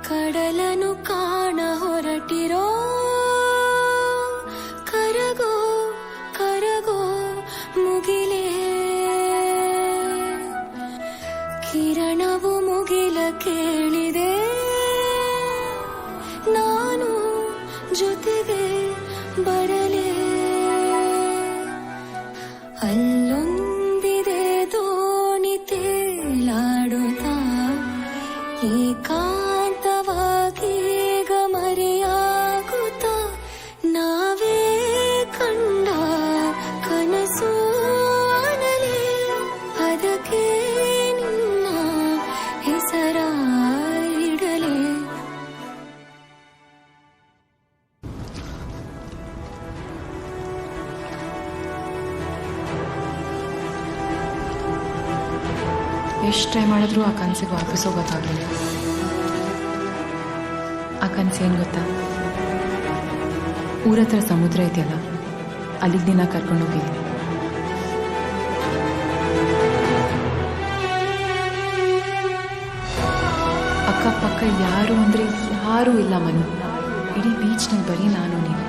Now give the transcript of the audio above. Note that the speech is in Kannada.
ಕಡಲನು ಕಾಣ ಹೊರಟಿರೋ ಕರಗೋ ಕರಗೋ ಮುಗಿಲೇ ಕಿರಣವು ಮುಗಿಲ ಕೇಳಿದೆ ನಾನು ಜೊತೆಗೆ ಬರಲೇ ಅಲ್ಲೊಂದಿದೆ ದೋಣಿ ತೇಲಾಡುತ್ತಾ ಏಕಾಂತವಾಗಿ ಮರೆಯಾಗುತ್ತ ನಾವೇ ಕಂಡ ಕನಸು ಅನಲೇ ಅದಕ್ಕೆ ನಿನ್ನ ಹೆಸರ ಇಡಲೇ. ಎಷ್ಟು ಟ್ರೈ ಮಾಡಿದ್ರು ಆ ಕನಸಿಗೆ ವಾಪಸ್ ಹೋಗೋಕ್ಕಾಗಲಿಲ್ಲ. ಆ ಕನಸು ಏನು ಗೊತ್ತಾ, ಊರತ್ರ ಸಮುದ್ರ ಇದೆಯಲ್ಲ, ಅಲ್ಲಿಗೆ ದಿನ ಕರ್ಕೊಂಡೋಗಿದ್ದೀನಿ. ಅಕ್ಕಪಕ್ಕ ಯಾರು ಅಂದರೆ ಯಾರೂ ಇಲ್ಲ ಮನು. ಇಡೀ ಬೀಚ್ನಲ್ಲಿ ಬರೀ ನಾನು ನೀನು.